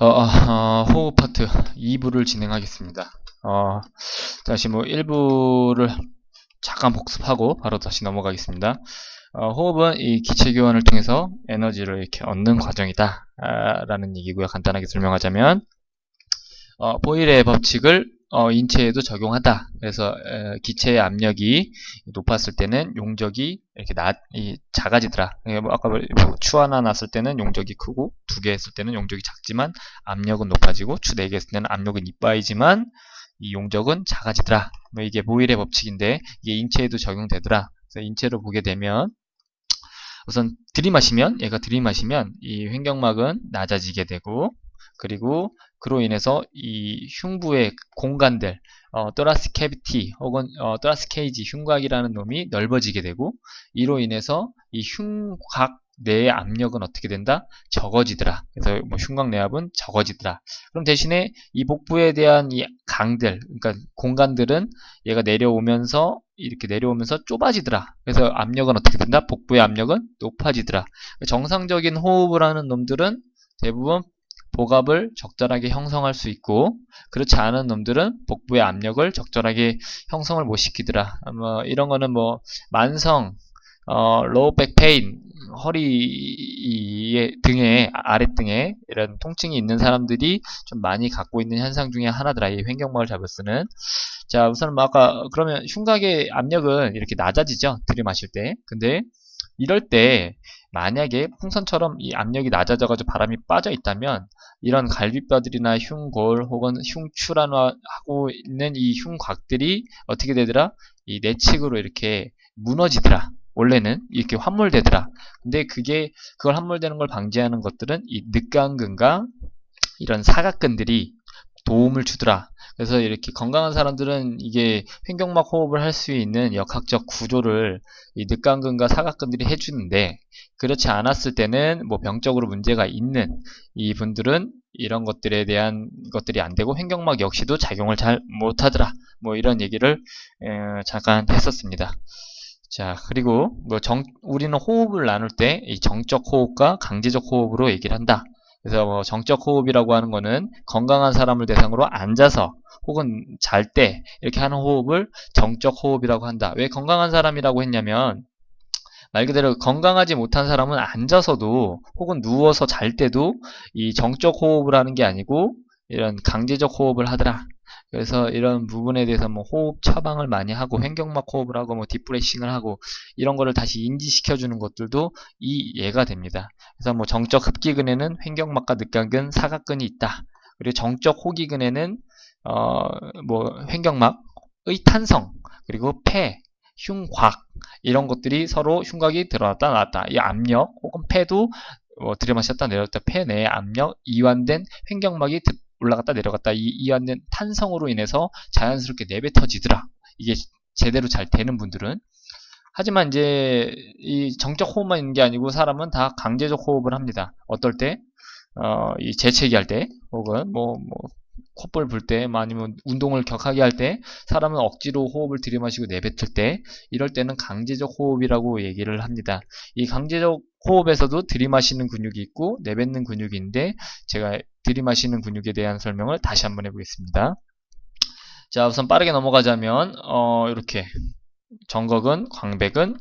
호흡 파트 2부를 진행하겠습니다. 다시 1부를 잠깐 복습하고 바로 다시 넘어가겠습니다. 호흡은 이 기체 교환을 통해서 에너지를 이렇게 얻는 과정이다 라는 얘기고요. 간단하게 설명하자면 보일의 법칙을 인체에도 적용하다. 그래서 기체의 압력이 높았을 때는 용적이 이렇게 작아지더라. 아까 추 하나 났을 때는 용적이 크고 두 개 했을 때는 용적이 작지만 압력은 높아지고 추 네 개 했을 때는 압력은 이빠이지만 이 용적은 작아지더라. 이게 보일의 법칙인데 이게 인체에도 적용되더라. 그래서 인체로 보게 되면 우선 얘가 들이마시면 이 횡격막은 낮아지게 되고, 그리고 그로 인해서 이 흉부의 공간들, 토라스 캐비티 혹은 토라스 케이지, 흉곽이라는 놈이 넓어지게 되고, 이로 인해서 이 흉곽 내의 압력은 어떻게 된다? 적어지더라. 그래서 흉곽 내압은 적어지더라. 그럼 대신에 이 복부에 대한 이 강들, 그러니까 공간들은 얘가 이렇게 내려오면서 좁아지더라. 그래서 압력은 어떻게 된다? 복부의 압력은 높아지더라. 정상적인 호흡을 하는 놈들은 대부분 복압을 적절하게 형성할 수 있고, 그렇지 않은 놈들은 복부의 압력을 적절하게 형성을 못 시키더라. 이런 거는 만성 로우 백 페인, 등에, 아랫등에 이런 통증이 있는 사람들이 좀 많이 갖고 있는 현상 중에 하나더라. 이 횡격막을 잡을 쓰는. 자, 우선 아까 그러면 흉곽의 압력은 이렇게 낮아지죠. 들이마실 때. 근데 이럴 때 만약에 풍선처럼 이 압력이 낮아져가지고 바람이 빠져 있다면 이런 갈비뼈들이나 흉골 혹은 흉추라고 하고 있는 이 흉곽들이 어떻게 되더라? 이 내측으로 이렇게 무너지더라. 원래는 이렇게 함몰되더라. 근데 그걸 함몰되는 걸 방지하는 것들은 이 늑간근과 이런 사각근들이 도움을 주더라. 그래서 이렇게 건강한 사람들은 이게 횡격막 호흡을 할 수 있는 역학적 구조를 이 늑간근과 사각근들이 해주는데, 그렇지 않았을 때는 병적으로 문제가 있는 이 분들은 이런 것들에 대한 것들이 안 되고 횡격막 역시도 작용을 잘 못하더라. 이런 얘기를 잠깐 했었습니다. 자, 그리고 우리는 호흡을 나눌 때 이 정적 호흡과 강제적 호흡으로 얘기를 한다. 그래서 정적 호흡이라고 하는 거는 건강한 사람을 대상으로 앉아서 혹은 잘 때 이렇게 하는 호흡을 정적 호흡이라고 한다. 왜 건강한 사람이라고 했냐면 말 그대로 건강하지 못한 사람은 앉아서도 혹은 누워서 잘 때도 이 정적 호흡을 하는 게 아니고 이런 강제적 호흡을 하더라. 그래서 이런 부분에 대해서 호흡 처방을 많이 하고 횡격막 호흡을 하고 딥브레싱을 하고 이런 거를 다시 인지시켜 주는 것들도 이 예가 됩니다. 그래서 정적 흡기근에는 횡격막과 늑간근, 사각근이 있다. 그리고 정적 호기근에는 횡격막의 탄성, 그리고 폐, 흉곽 이런 것들이 서로 흉곽이 들어왔다 나왔다. 이 압력 혹은 폐도 들이마셨다 내렸다 폐 내의 압력, 이완된 횡격막이 올라갔다 내려갔다 이 이완된 탄성으로 인해서 자연스럽게 내뱉어지더라. 이게 제대로 잘 되는 분들은. 하지만 이제 이 정적 호흡만 있는 게 아니고 사람은 다 강제적 호흡을 합니다. 어떨 때? 이 재채기 할 때, 혹은 콧볼 불 때, 아니면 운동을 격하게 할 때, 사람은 억지로 호흡을 들이마시고 내뱉을 때, 이럴 때는 강제적 호흡이라고 얘기를 합니다. 이 강제적 호흡에서도 들이마시는 근육이 있고 내뱉는 근육이 있는데, 제가 들이마시는 근육에 대한 설명을 다시 한번 해보겠습니다. 자, 우선 빠르게 넘어가자면 이렇게 정거근, 광배근,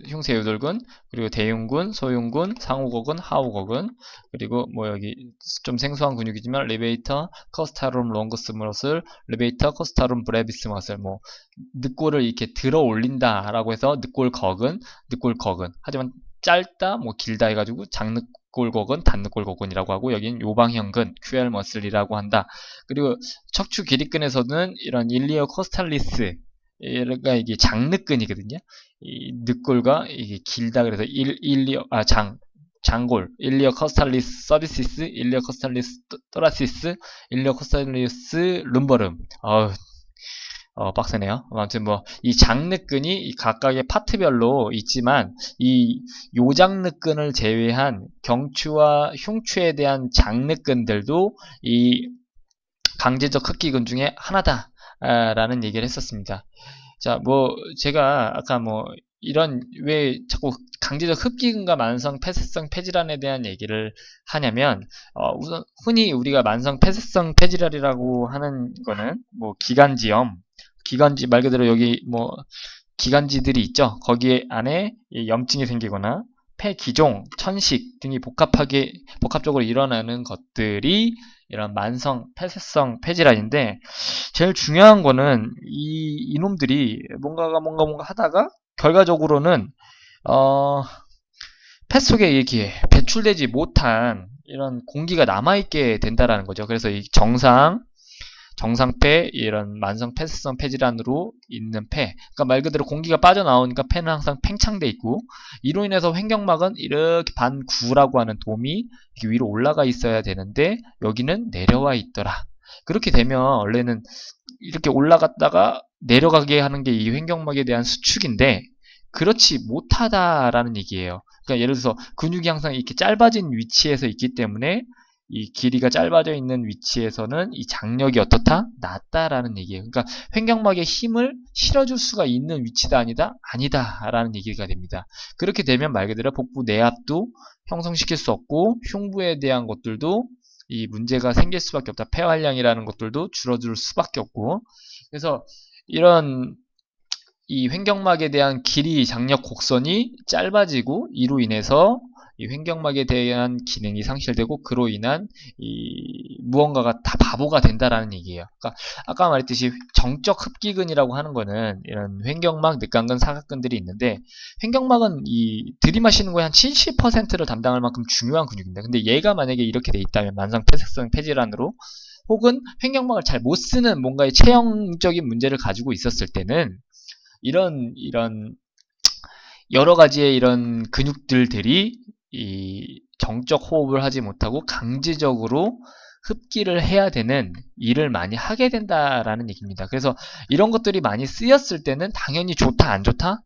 흉쇄유돌근, 그리고 대흉근, 소흉근, 상우거근, 하우거근, 그리고 여기 좀 생소한 근육이지만 레베이터 코스타룸 롱거스 머슬, 레베이터 코스타룸 브레비스 머슬, 늑골을 이렇게 들어 올린다라고 해서 늑골거근, 늑골거근. 하지만 짧다, 길다 해가지고 장늑골거근, 단늑골거근이라고 하고, 여기는 요방형근, QR 머슬이라고 한다. 그리고 척추 길이근에서는 이런 일리어 코스탈리스, 얘가 이게 장늑근이거든요. 이 늑골과 이게 길다 그래서 장골, 일리어 코스탈리스 서비시스, 일리어 코스탈리스 토라시스, 일리어 코스탈리스 룸버름. 빡세네요. 아무튼 이 장늑근이 이 각각의 파트별로 있지만 이 요장늑근을 제외한 경추와 흉추에 대한 장늑근들도 이 강제적 흡기근 중에 하나다 라는 얘기를 했었습니다. 자, 제가 아까 왜 자꾸 강제적 흡기근과 만성 폐쇄성 폐질환에 대한 얘기를 하냐면, 우선 흔히 우리가 만성 폐쇄성 폐질환이라고 하는 거는 뭐 기관지염, 기관지 말 그대로 여기 뭐 기관지들이 있죠. 거기에 안에 염증이 생기거나 폐기종, 천식 등이 복합적으로 일어나는 것들이 이런 만성 폐쇄성 폐질환인데, 제일 중요한 거는 이놈들이 뭔가 하다가 결과적으로는 어, 폐 속에 이렇게 배출되지 못한 이런 공기가 남아있게 된다라는 거죠. 그래서 이 정상폐, 이런 만성 폐쇄성 폐질환으로 있는 폐. 그러니까 말 그대로 공기가 빠져나오니까 폐는 항상 팽창돼 있고, 이로 인해서 횡격막은 이렇게 반구라고 하는 돔이 이렇게 위로 올라가 있어야 되는데, 여기는 내려와 있더라. 그렇게 되면 원래는 이렇게 올라갔다가 내려가게 하는 게 이 횡격막에 대한 수축인데, 그렇지 못하다라는 얘기예요. 그러니까 예를 들어서 근육이 항상 이렇게 짧아진 위치에서 있기 때문에, 이 길이가 짧아져 있는 위치에서는 이 장력이 어떻다? 낮다라는 얘기예요. 그러니까 횡격막에 힘을 실어줄 수가 있는 위치다 아니다? 아니다라는 얘기가 됩니다. 그렇게 되면 말 그대로 복부 내압도 형성시킬 수 없고, 흉부에 대한 것들도 이 문제가 생길 수밖에 없다. 폐활량이라는 것들도 줄어들 수밖에 없고, 그래서 이런 이 횡격막에 대한 길이, 장력, 곡선이 짧아지고, 이로 인해서 이 횡격막에 대한 기능이 상실되고, 그로 인한 이 무언가가 다 바보가 된다라는 얘기예요. 그러니까 아까 말했듯이 정적 흡기근이라고 하는 거는 이런 횡격막, 늑간근, 사각근들이 있는데, 횡격막은 이 들이마시는 거의 한 70%를 담당할 만큼 중요한 근육입니다. 근데 얘가 만약에 이렇게 돼 있다면, 만성 폐쇄성 폐질환으로, 혹은 횡격막을 잘 못 쓰는 뭔가의 체형적인 문제를 가지고 있었을 때는, 이런 여러 가지의 이런 근육들이 이 정적 호흡을 하지 못하고 강제적으로 흡기를 해야 되는 일을 많이 하게 된다라는 얘기입니다. 그래서 이런 것들이 많이 쓰였을 때는 당연히 좋다, 안 좋다?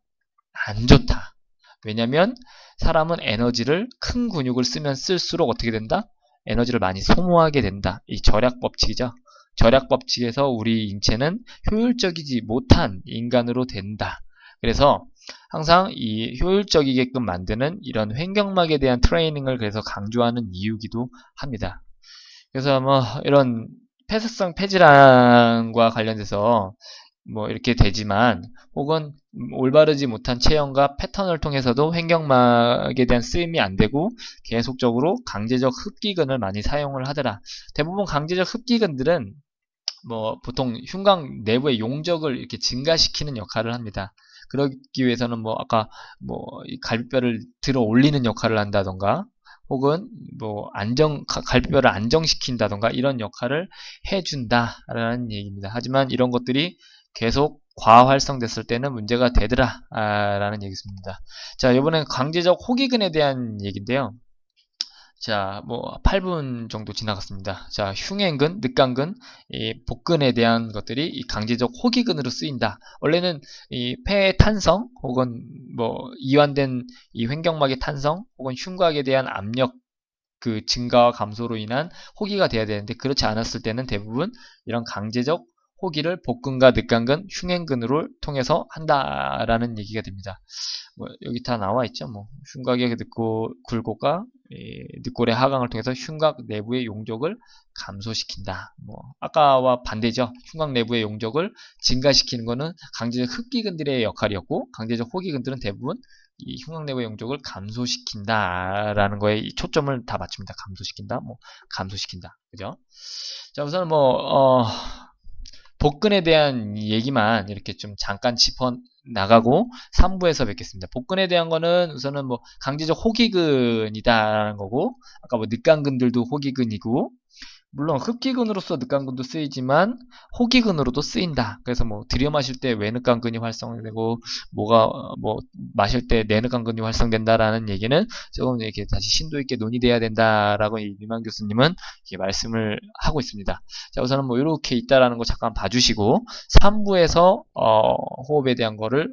안 좋다. 왜냐면 사람은 에너지를, 큰 근육을 쓰면 쓸수록 어떻게 된다? 에너지를 많이 소모하게 된다. 이 절약 법칙이죠. 절약 법칙에서 우리 인체는 효율적이지 못한 인간으로 된다. 그래서 항상 이 효율적이게끔 만드는 이런 횡격막에 대한 트레이닝을 그래서 강조하는 이유기도 합니다. 그래서 뭐 이런 폐쇄성 폐질환과 관련돼서 뭐 이렇게 되지만, 혹은 올바르지 못한 체형과 패턴을 통해서도 횡격막에 대한 쓰임이 안 되고 계속적으로 강제적 흡기근을 많이 사용을 하더라. 대부분 강제적 흡기근들은 뭐 보통 흉곽 내부의 용적을 이렇게 증가시키는 역할을 합니다. 그러기 위해서는 뭐 아까 뭐 갈비뼈를 들어 올리는 역할을 한다던가, 혹은 뭐 갈비뼈를 안정시킨다던가, 이런 역할을 해준다라는 얘기입니다. 하지만 이런 것들이 계속 과활성됐을 때는 문제가 되더라 라는 얘기입니다. 자, 이번엔 강제적 호기근에 대한 얘기인데요. 자, 뭐 8분 정도 지나갔습니다. 자, 흉행근, 늑간근, 이 복근에 대한 것들이 이 강제적 호기근으로 쓰인다. 원래는 이 폐의 탄성, 혹은 뭐 이완된 이 횡격막의 탄성, 혹은 흉곽에 대한 압력 그 증가와 감소로 인한 호기가 돼야 되는데, 그렇지 않았을 때는 대부분 이런 강제적 호기를 복근과 늑간근, 흉행근으로 통해서 한다라는 얘기가 됩니다. 뭐 여기 다 나와 있죠. 뭐 흉곽의 굴곡과 늑골의 하강을 통해서 흉곽 내부의 용적을 감소시킨다. 뭐 아까와 반대죠. 흉곽 내부의 용적을 증가시키는 것은 강제적 흡기근들의 역할이었고, 강제적 호기근들은 대부분 이 흉곽 내부의 용적을 감소시킨다라는 거에 이 초점을 다 맞춥니다. 감소시킨다, 뭐 감소시킨다, 그죠? 자, 우선 뭐 복근에 대한 얘기만 이렇게 좀 잠깐 짚어 나가고 3부에서 뵙겠습니다. 복근에 대한 거는 우선은 뭐 강제적 호기근이다라는 거고, 아까 뭐 늑간근들도 호기근이고, 물론 흡기근으로서 늑간근도 쓰이지만 호기근으로도 쓰인다. 그래서 뭐 들여 마실 때 외늑간근이 활성되고, 뭐가 뭐 마실 때 내늑간근이 활성된다라는 얘기는 조금 이렇게 다시 심도 있게 논의돼야 된다라고 이 유만 교수님은 이렇게 말씀을 하고 있습니다. 자, 우선은 뭐 이렇게 있다라는 거 잠깐 봐주시고 3부에서 호흡에 대한 거를